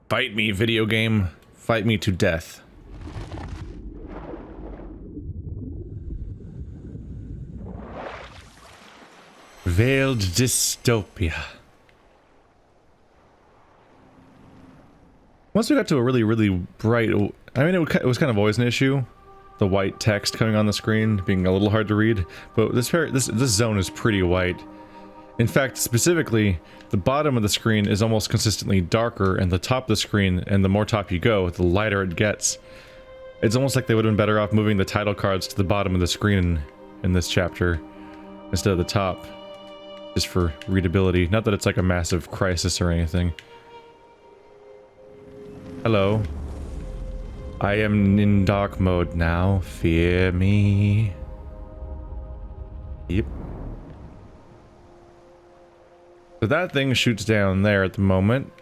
Fight me, video game. Fight me to death. Veiled dystopia. Once we got to a really bright... I mean, it was kind of always an issue. The white text coming on the screen being a little hard to read. But this zone is pretty white. In fact, specifically, the bottom of the screen is almost consistently darker, and the top of the screen, and the more top you go, the lighter it gets. It's almost like they would have been better off moving the title cards to the bottom of the screen in this chapter instead of the top. Just for readability. Not that it's like a massive crisis or anything. Hello. I am in dark mode now. Fear me. Yep. So that thing shoots down there at the moment.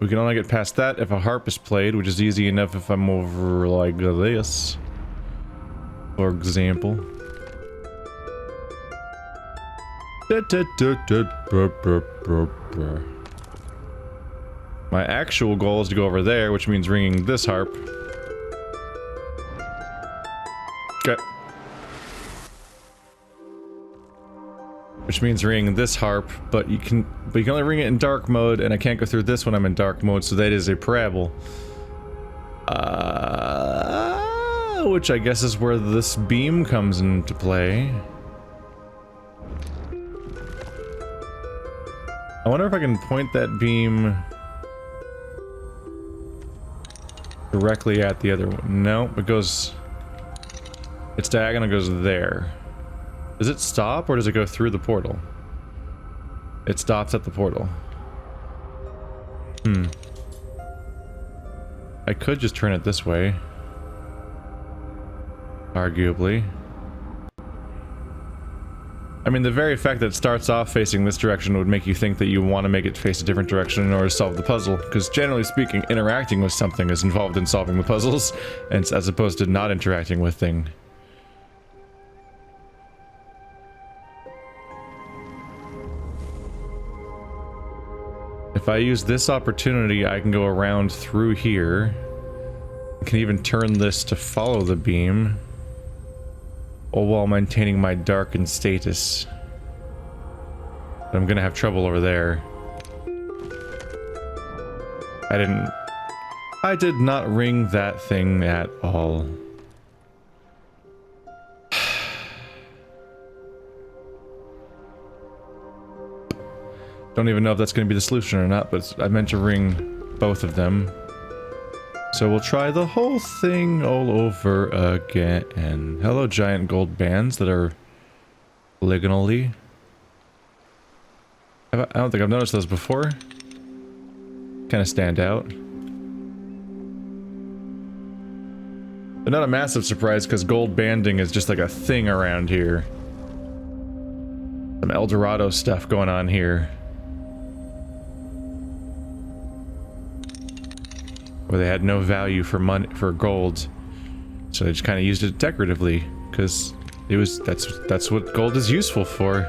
We can only get past that if a harp is played, which is easy enough if I'm over like this. For example. My actual goal is to go over there, which means ringing this harp. Okay. Which means ringing this harp, but you can only ring it in dark mode, and I can't go through this when I'm in dark mode, so that is a parable. Which I guess is where this beam comes into play. I wonder if I can point that beam directly at the other one. No, it goes... It's diagonal, goes there. Does it stop, or does it go through the portal? It stops at the portal. I could just turn it this way. Arguably. I mean, the very fact that it starts off facing this direction would make you think that you want to make it face a different direction in order to solve the puzzle, because generally speaking, interacting with something is involved in solving the puzzles, and as opposed to not interacting with thing. If I use this opportunity, I can go around through here. I can even turn this to follow the beam, all while maintaining my darkened status. But I'm gonna have trouble over there. I did not ring that thing at all. Don't even know if that's gonna be the solution or not, but I meant to ring both of them. So we'll try the whole thing all over again. Hello, giant gold bands that are polygonally. I don't think I've noticed those before. Kind of stand out. But not a massive surprise, because gold banding is just like a thing around here. Some El Dorado stuff going on here. Where they had no value for money, for gold, so they just kind of used it decoratively, because it was that's what gold is useful for.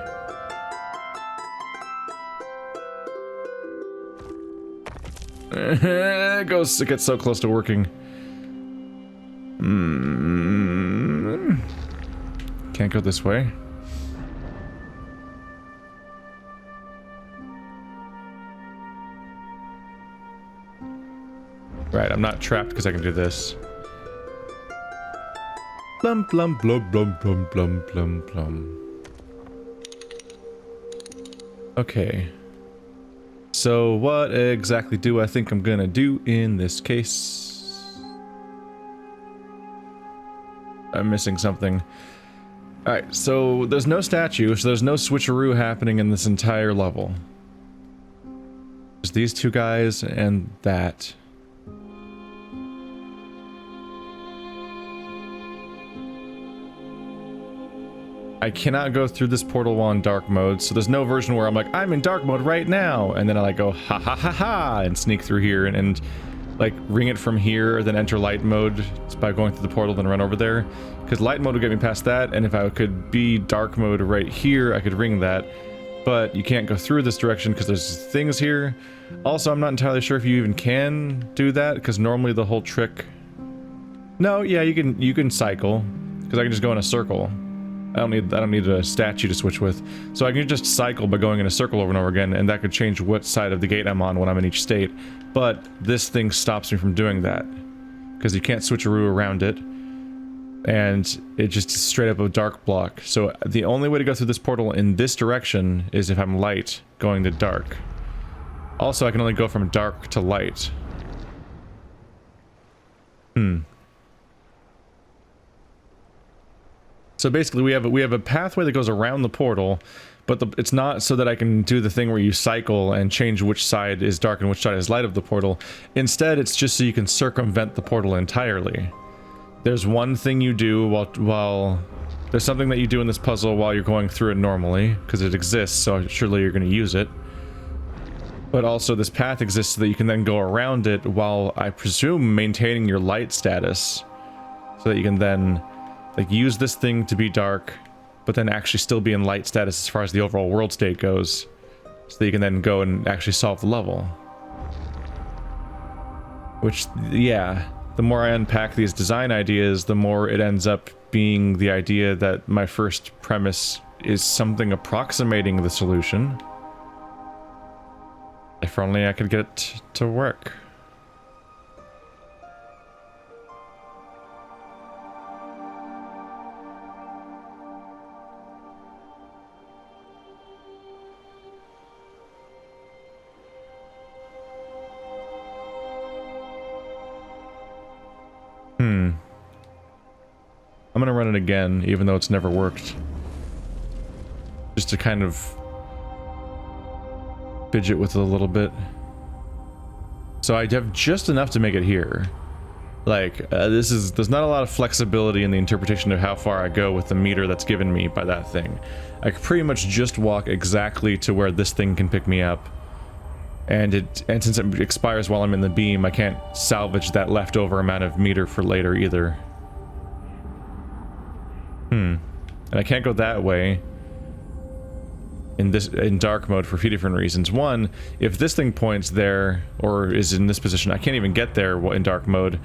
It gets so close to working. Can't go this way. Right, I'm not trapped because I can do this. Blum blum blum blum blum blum blum blum. Okay. So what exactly do I think I'm gonna do in this case? I'm missing something. Alright, so there's no statue, so there's no switcheroo happening in this entire level. There's these two guys and that. I cannot go through this portal while in dark mode, so there's no version where I'm like, I'm in dark mode right now, and then I like go ha ha ha ha and sneak through here and like ring it from here, then enter light mode by going through the portal, then run over there. Because light mode would get me past that, and if I could be dark mode right here, I could ring that. but you can't go through this direction because there's things here. Also, I'm not entirely sure if you even can do that, because normally the whole trick... No, yeah, you can cycle, because I can just go in a circle. I don't need a statue to switch with. So I can just cycle by going in a circle over and over again, and that could change what side of the gate I'm on when I'm in each state. But this thing stops me from doing that, because you can't switcheroo around it, and it just straight up a dark block. So the only way to go through this portal in this direction is if I'm light going to dark. Also, I can only go from dark to light. So basically, we have a pathway that goes around the portal, but it's not so that I can do the thing where you cycle and change which side is dark and which side is light of the portal. Instead, it's just so you can circumvent the portal entirely. There's one thing you do while there's something that you do in this puzzle while you're going through it normally, because it exists, so surely you're going to use it. But also this path exists so that you can then go around it while, I presume, maintaining your light status, so that you can then like use this thing to be dark, but then actually still be in light status as far as the overall world state goes, so that you can then go and actually solve the level. Which, yeah, the more I unpack these design ideas, the more it ends up being the idea that my first premise is something approximating the solution. If only I could get it to work. I'm gonna run it again, even though it's never worked. Just to kind of fidget with it a little bit. So I have just enough to make it here. Like, there's not a lot of flexibility in the interpretation of how far I go with the meter that's given me by that thing. I could pretty much just walk exactly to where this thing can pick me up. And since it expires while I'm in the beam, I can't salvage that leftover amount of meter for later either. And I can't go that way in dark mode for a few different reasons. One, if this thing points there or is in this position, I can't even get there in dark mode.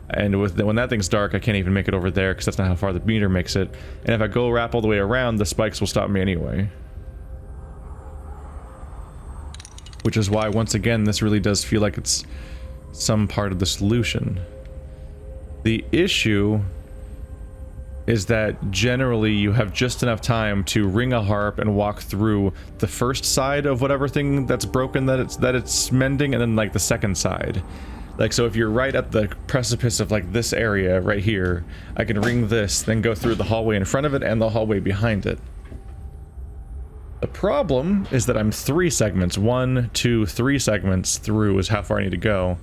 And when that thing's dark, I can't even make it over there because that's not how far the meter makes it. And if I go wrap all the way around, the spikes will stop me anyway. Which is why, once again, this really does feel like it's some part of the solution. The issue is that generally you have just enough time to ring a harp and walk through the first side of whatever thing that's broken that it's mending, and then like the second side. Like, so if you're right at the precipice of like this area right here, I can ring this, then go through the hallway in front of it and the hallway behind it. The problem is that I'm 3 segments, 1, 2, 3 segments through is how far I need to go.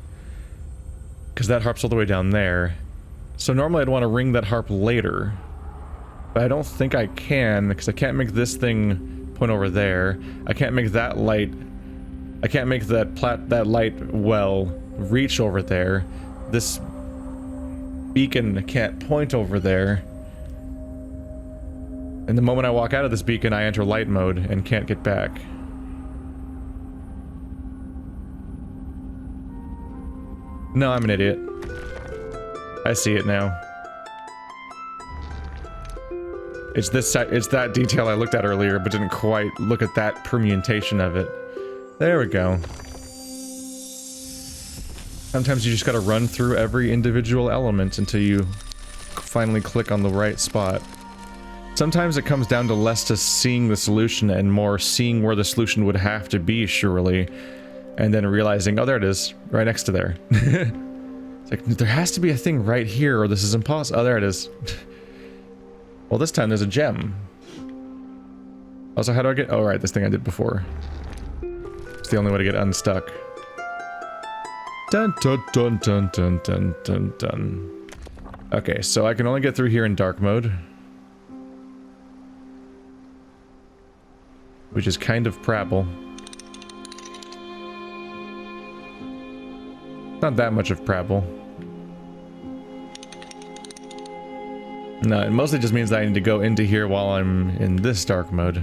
Because that harp's all the way down there. So normally I'd want to ring that harp later. But I don't think I can, because I can't make this thing point over there. I can't make that light... I can't make that light well reach over there. This beacon can't point over there. And the moment I walk out of this beacon, I enter light mode and can't get back. No, I'm an idiot. I see it now. It's that detail I looked at earlier, but didn't quite look at that permutation of it. There we go. Sometimes you just gotta run through every individual element until you finally click on the right spot. Sometimes it comes down to less to seeing the solution and more seeing where the solution would have to be, surely. And then realizing, oh, there it is, right next to there. It's like, there has to be a thing right here or this is impossible. Oh, there it is. Well, this time there's a gem. Also, how do I get... Oh, right, this thing I did before. It's the only way to get unstuck. Dun dun dun dun dun dun dun dun. Okay, so I can only get through here in dark mode. Which is kind of Prabble. Not that much of Prabble. No, it mostly just means that I need to go into here while I'm in this dark mode.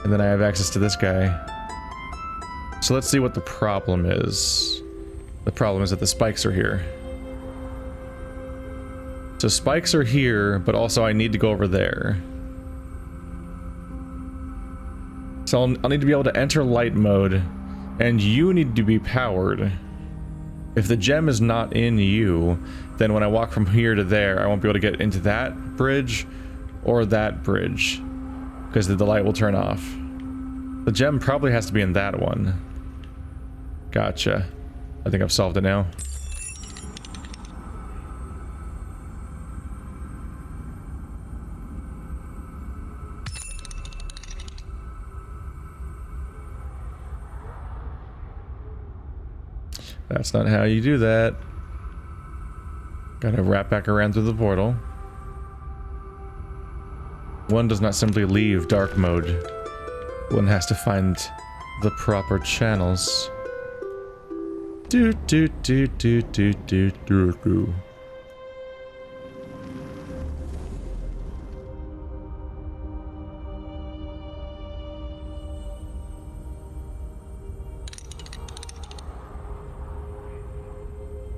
And then I have access to this guy. So let's see what the problem is. The problem is that the spikes are here. So spikes are here, but also I need to go over there. So I'll need to be able to enter light mode, and you need to be powered. If the gem is not in you, then when I walk from here to there, I won't be able to get into that bridge or that bridge, because the light will turn off. The gem probably has to be in that one. Gotcha. I think I've solved it now. That's not how you do that. Gotta wrap back around through the portal. One does not simply leave dark mode. One has to find the proper channels. Do do do do do do do do.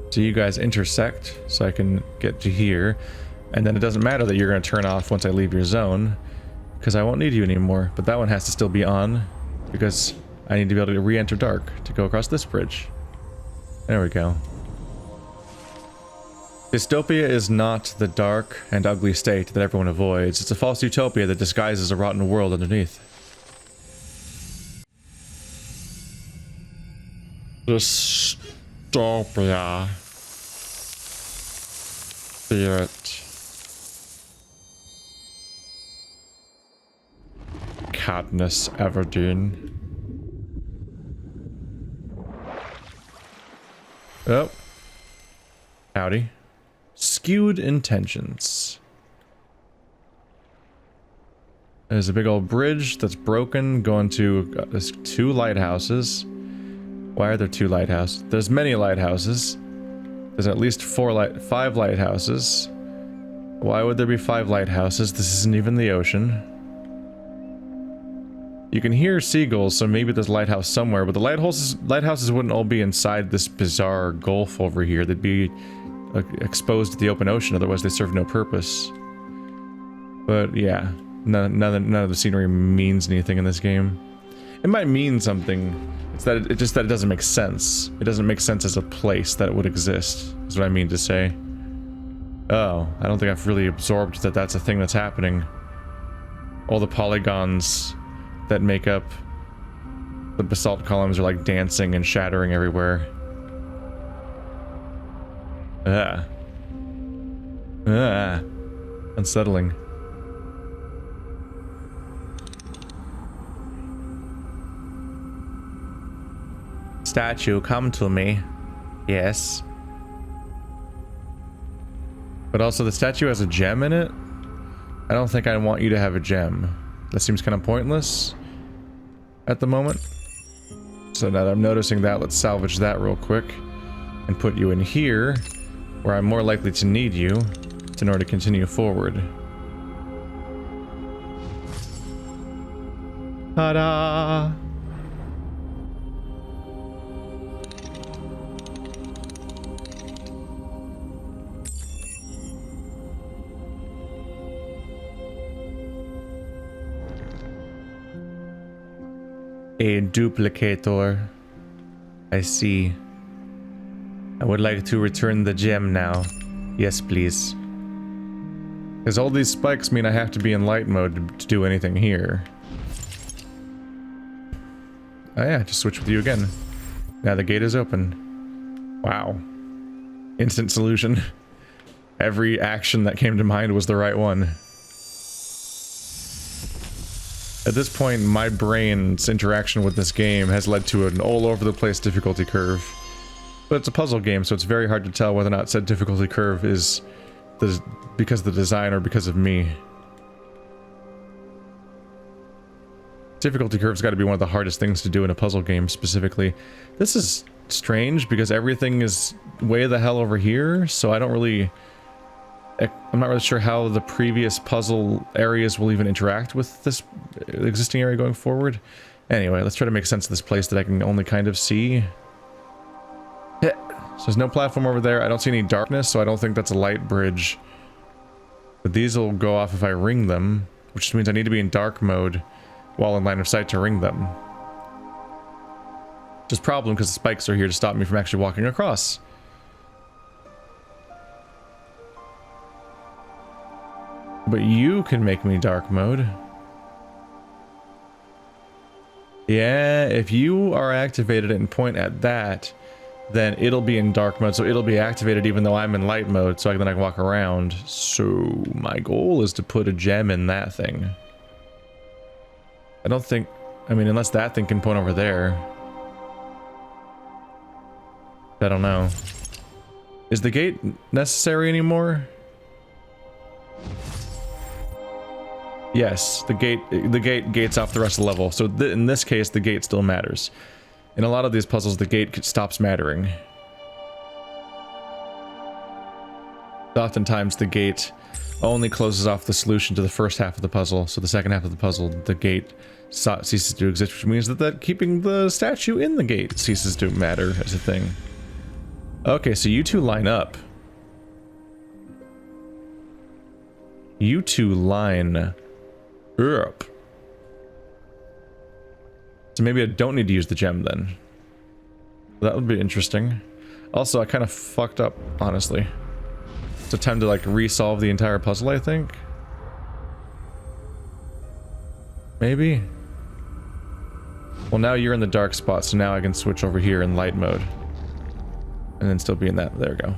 So you guys intersect, so I can get to here, and then it doesn't matter that you're going to turn off once I leave your zone, because I won't need you anymore. But that one has to still be on, because I need to be able to re-enter dark to go across this bridge. There we go. Dystopia is not the dark and ugly state that everyone avoids. It's a false utopia that disguises a rotten world underneath. Dystopia. Spirit. Cadmus Everdeen. Oh. Howdy. Skewed intentions. There's a big old bridge that's broken going to there's 2 lighthouses. Why are there 2 lighthouses? There's many lighthouses. There's at least 5 lighthouses. Why would there be 5 lighthouses? This isn't even the ocean. You can hear seagulls, so maybe there's a lighthouse somewhere, but the lighthouses wouldn't all be inside this bizarre gulf over here. They'd be exposed to the open ocean, otherwise they serve no purpose. But yeah, none of the scenery means anything in this game. It might mean something. It's that it just that it doesn't make sense. It doesn't make sense as a place that it would exist, is what I mean to say. Oh, I don't think I've really absorbed that that's a thing that's happening. All the polygons that make up the basalt columns are like dancing and shattering everywhere. Unsettling. Statue, come to me. Yes. But also the statue has a gem in it? I don't think I want you to have a gem. That seems kind of pointless at the moment. So now that I'm noticing that, let's salvage that real quick and put you in here, where I'm more likely to need you in order to continue forward. Ta-da! A duplicator. I see. I would like to return the gem now. Yes, please. Because all these spikes mean I have to be in light mode to do anything here. Oh yeah, just switch with you again. Now the gate is open. Wow. Instant solution. Every action that came to mind was the right one. At this point, my brain's interaction with this game has led to an all-over-the-place difficulty curve. But it's a puzzle game, so it's very hard to tell whether or not said difficulty curve is because of the design or because of me. Difficulty curve's got to be one of the hardest things to do in a puzzle game, specifically. This is strange, because everything is way the hell over here, so I don't really I'm not really sure how the previous puzzle areas will even interact with this existing area going forward. Anyway, let's try to make sense of this place that I can only kind of see. So there's no platform over there. I don't see any darkness, so I don't think that's a light bridge. But these will go off if I ring them, which means I need to be in dark mode while in line of sight to ring them. Which is a problem because the spikes are here to stop me from actually walking across. But you can make me dark mode. Yeah, if you are activated and point at that, then it'll be in dark mode, so it'll be activated even though I'm in light mode, so then I can walk around. So my goal is to put a gem in that thing. I don't think, I mean, unless that thing can point over there. I don't know. Is the gate necessary anymore? Yes, the gate gates off the rest of the level. So in this case, the gate still matters. In a lot of these puzzles, the gate stops mattering. Oftentimes, the gate only closes off the solution to the first half of the puzzle. So the second half of the puzzle, the gate ceases to exist, which means that keeping the statue in the gate ceases to matter as a thing. Okay, so you two line up. You two line up. So maybe I don't need to use the gem then. That would be interesting. Also, I kind of fucked up, honestly. It's a time to like resolve the entire puzzle, I think. Maybe. Well, now you're in the dark spot, so now I can switch over here in light mode. And then still be in that. There we go.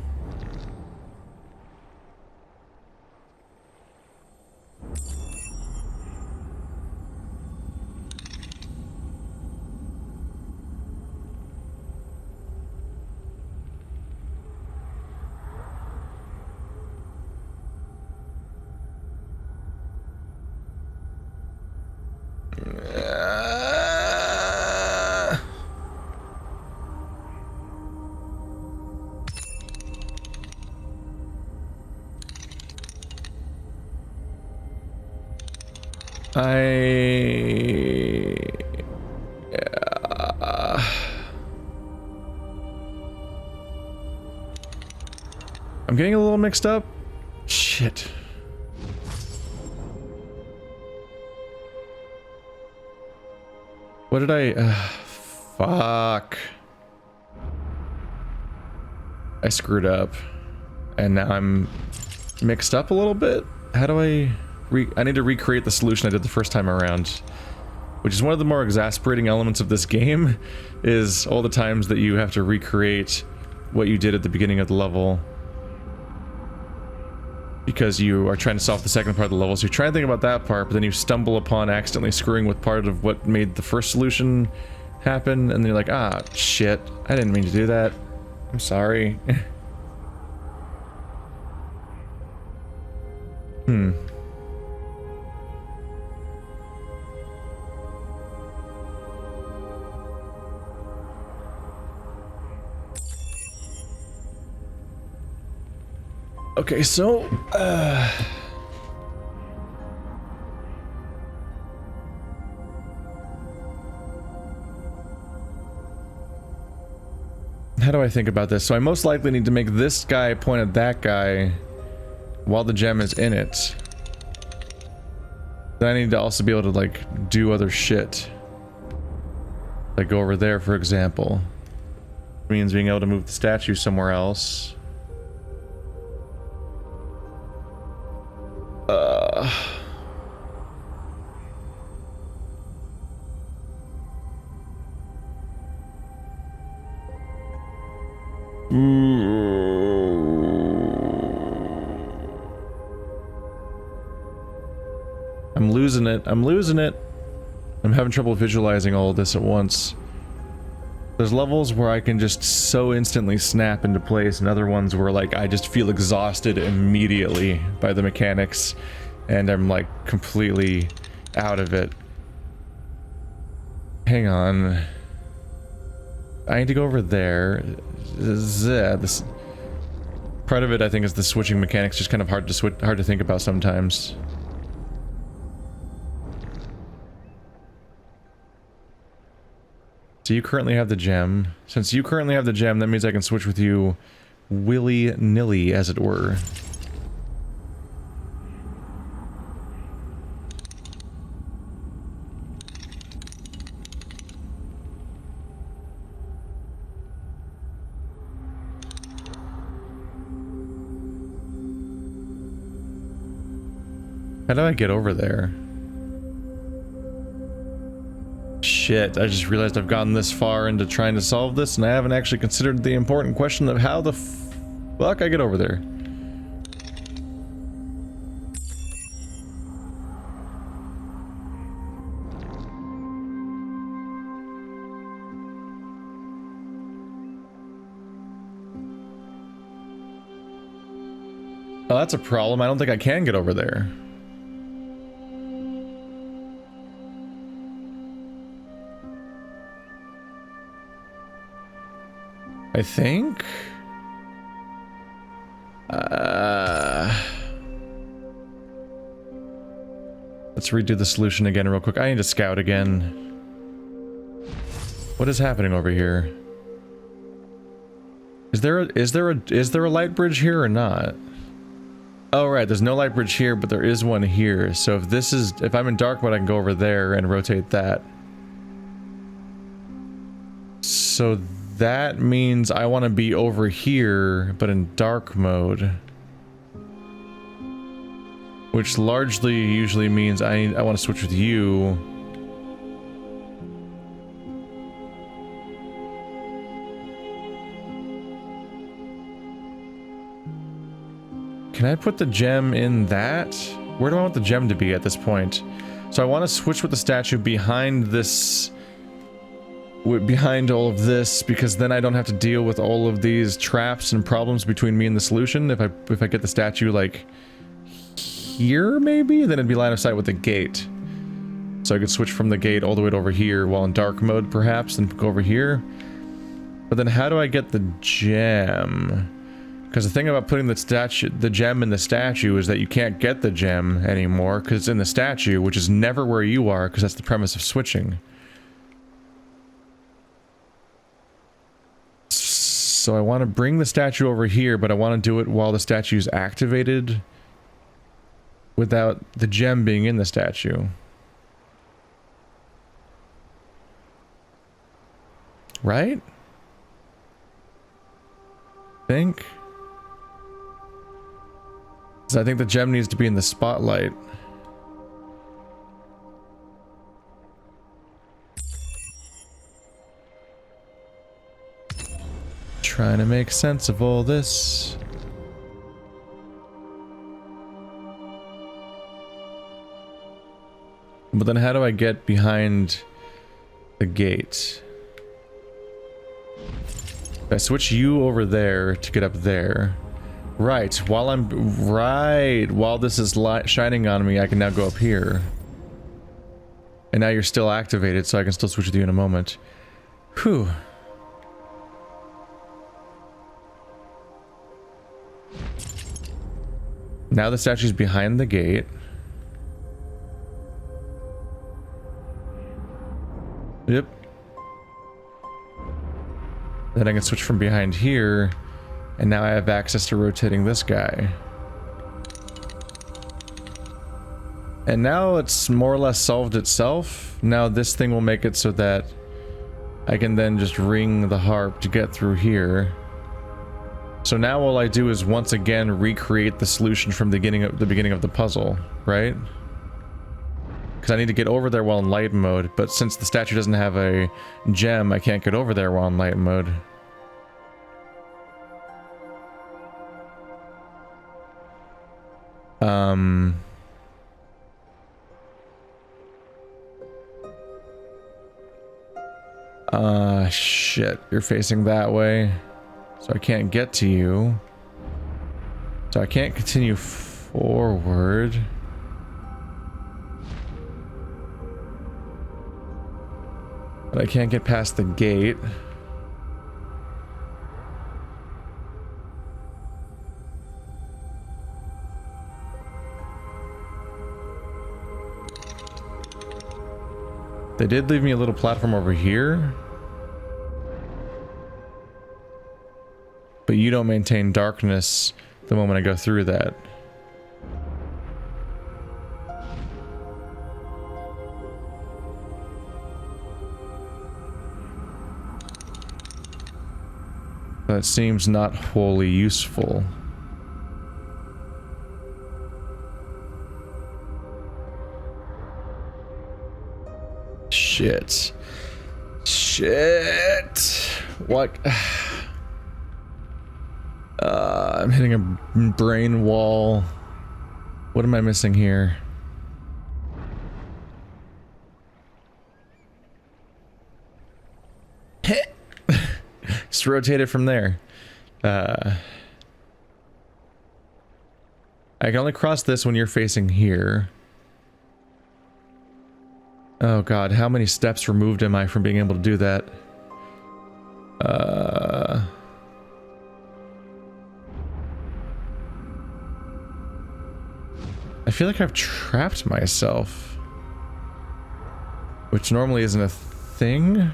I'm getting a little mixed up. Shit. What did I... fuck. I screwed up. And now I'm mixed up a little bit. How do I need to recreate the solution I did the first time around. Which is one of the more exasperating elements of this game, is all the times that you have to recreate what you did at the beginning of the level. Because you are trying to solve the second part of the level, so you're trying to think about that part, but then you stumble upon accidentally screwing with part of what made the first solution happen, and then you're like, ah, shit, I didn't mean to do that. I'm sorry. Okay, so, how do I think about this? So I most likely need to make this guy point at that guy while the gem is in it. Then I need to also be able to, like, do other shit. Like go over there, for example. Means being able to move the statue somewhere else. I'm losing it. I'm losing it. I'm having trouble visualizing all of this at once. There's levels where I can just so instantly snap into place, and other ones where, like, I just feel exhausted immediately by the mechanics, and I'm, like, completely out of it. Hang on. I need to go over there. This... Part of it, I think, is the switching mechanics just kind of hard to think about sometimes. So you currently have the gem. Since you currently have the gem, that means I can switch with you willy-nilly, as it were. How do I get over there? Shit, I just realized I've gotten this far into trying to solve this, and I haven't actually considered the important question of how the fuck I get over there. Oh, that's a problem. I don't think I can get over there. I think? Let's redo the solution again real quick. I need to scout again. What is happening over here? Is there a light bridge here or not? Oh right, there's no light bridge here, but there is one here. So if I'm in dark mode, I can go over there and rotate that. So that means I want to be over here, but in dark mode. Which largely usually means I want to switch with you. Can I put the gem in that? Where do I want the gem to be at this point? So I want to switch with the statue behind this... behind all of this, because then I don't have to deal with all of these traps and problems between me and the solution. If I get the statue like here, maybe, then it'd be line of sight with the gate. So I could switch from the gate all the way to over here while in dark mode, perhaps, and go over here. But then how do I get the gem? Because the thing about putting the gem in the statue is that you can't get the gem anymore because it's in the statue, which is never where you are, because that's the premise of switching. So I want to bring the statue over here, but I want to do it while the statue is activated without the gem being in the statue. Right? Think? So I think the gem needs to be in the spotlight. Trying to make sense of all this. But then how do I get behind the gate? I switch you over there to get up there. Right, while this is shining on me, I can now go up here. And now you're still activated, so I can still switch with you in a moment. Whew. Now the statue's behind the gate. Yep. Then I can switch from behind here, and now I have access to rotating this guy. And now it's more or less solved itself. Now this thing will make it so that I can then just ring the harp to get through here. So now all I do is once again recreate the solution from the beginning of the puzzle, right? Because I need to get over there while in light mode, but since the statue doesn't have a gem, I can't get over there while in light mode. Shit, you're facing that way. So I can't get to you. So I can't continue forward. But I can't get past the gate. They did leave me a little platform over here. But you don't maintain darkness the moment I go through that. That seems not wholly useful. Shit. Shit. What? I'm hitting a brain wall. What am I missing here? Just rotate it from there. I can only cross this when you're facing here. Oh god, how many steps removed am I from being able to do that? I feel like I've trapped myself. Which normally isn't a thing.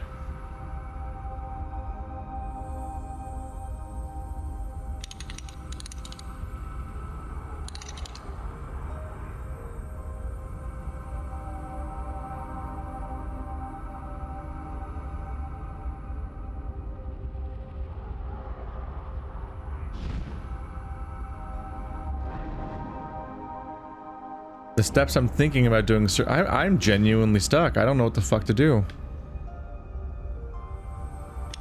The steps I'm thinking about doing, I'm genuinely stuck. I don't know what the fuck to do.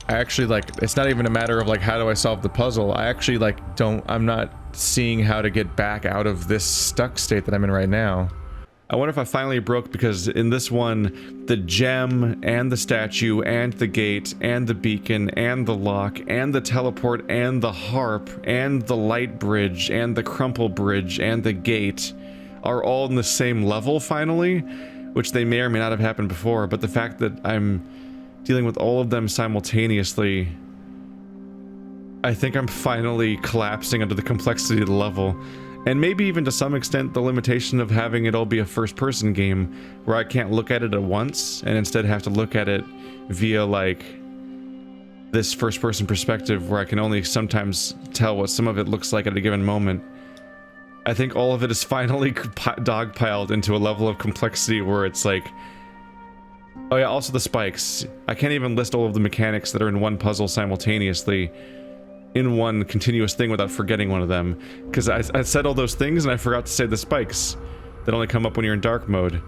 I actually, like, it's not even a matter of, like, how do I solve the puzzle? I actually, like, I'm not seeing how to get back out of this stuck state that I'm in right now. I wonder if I finally broke, because in this one, the gem, and the statue, and the gate, and the beacon, and the lock, and the teleport, and the harp, and the light bridge, and the crumple bridge, and the gate are all in the same level finally, which they may or may not have happened before, but the fact that I'm dealing with all of them simultaneously, I think I'm finally collapsing under the complexity of the level, and maybe even to some extent the limitation of having it all be a first-person game, where I can't look at it at once, and instead have to look at it via, like, this first-person perspective, where I can only sometimes tell what some of it looks like at a given moment. I think all of it is finally dogpiled into a level of complexity where it's like... Oh yeah, also the spikes. I can't even list all of the mechanics that are in one puzzle simultaneously in one continuous thing without forgetting one of them. Because I said all those things and I forgot to say the spikes that only come up when you're in dark mode.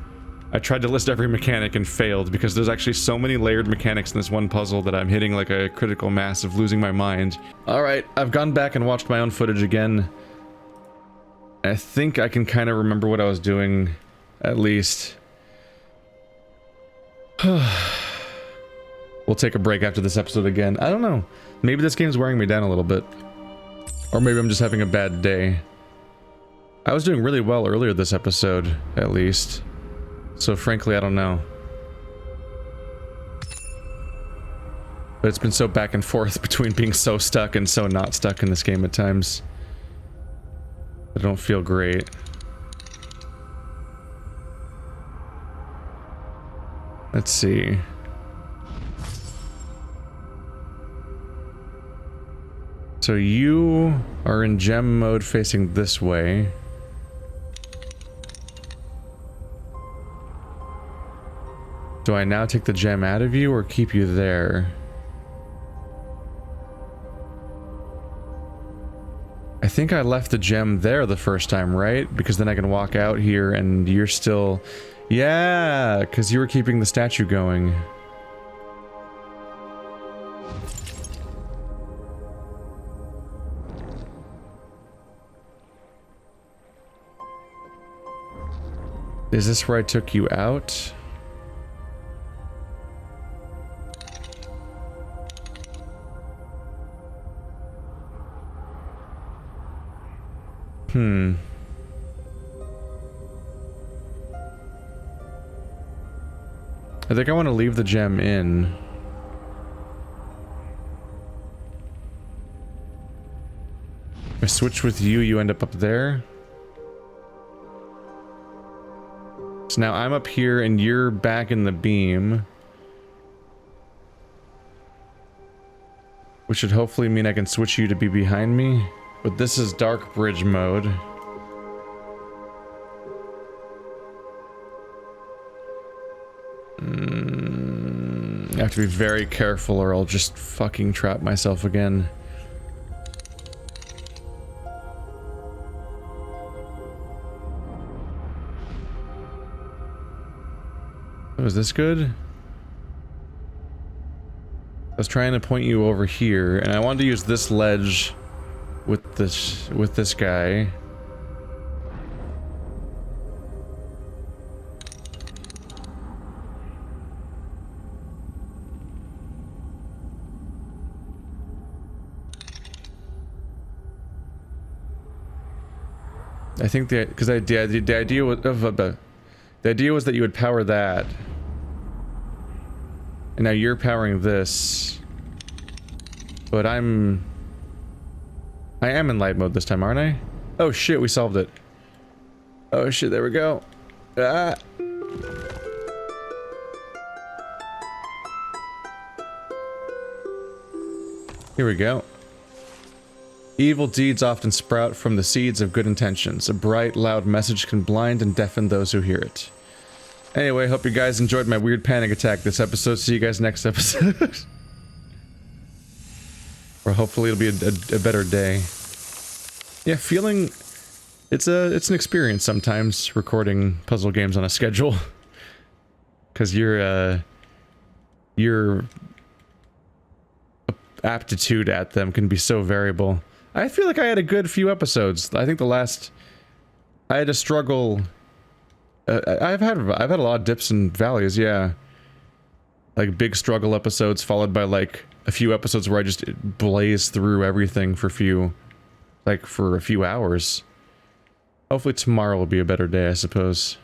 I tried to list every mechanic and failed because there's actually so many layered mechanics in this one puzzle that I'm hitting like a critical mass of losing my mind. Alright, I've gone back and watched my own footage again. I think I can kind of remember what I was doing, at least. We'll take a break after this episode again. I don't know. Maybe this game's wearing me down a little bit. Or maybe I'm just having a bad day. I was doing really well earlier this episode, at least. So frankly, I don't know. But it's been so back and forth between being so stuck and so not stuck in this game at times. I don't feel great. Let's see. So you are in gem mode facing this way. Do I now take the gem out of you or keep you there? I think I left the gem there the first time, right? Because then I can walk out here and you're still... Yeah, because you were keeping the statue going. Is this where I took you out? I think I want to leave the gem in. If I switch with you, you end up there. So now I'm up here and you're back in the beam. Which should hopefully mean I can switch you to be behind me. But this is dark bridge mode. I have to be very careful or I'll just fucking trap myself again. Was this good? I was trying to point you over here, and I wanted to use this ledge with this guy. I think the idea was that you would power that. And now you're powering this. But I am in light mode this time, aren't I? Oh shit, we solved it. Oh shit, there we go. Ah. Here we go. Evil deeds often sprout from the seeds of good intentions. A bright, loud message can blind and deafen those who hear it. Anyway, hope you guys enjoyed my weird panic attack this episode. See you guys next episode. Or hopefully it'll be a better day. Yeah, feeling... It's an experience sometimes, recording puzzle games on a schedule. Because your aptitude at them can be so variable. I feel like I had a good few episodes. I think the last... I had a struggle... I've had a lot of dips and valleys, yeah. Like big struggle episodes followed by like a few episodes where I just blaze through everything for a few hours. Hopefully tomorrow will be a better day, I suppose.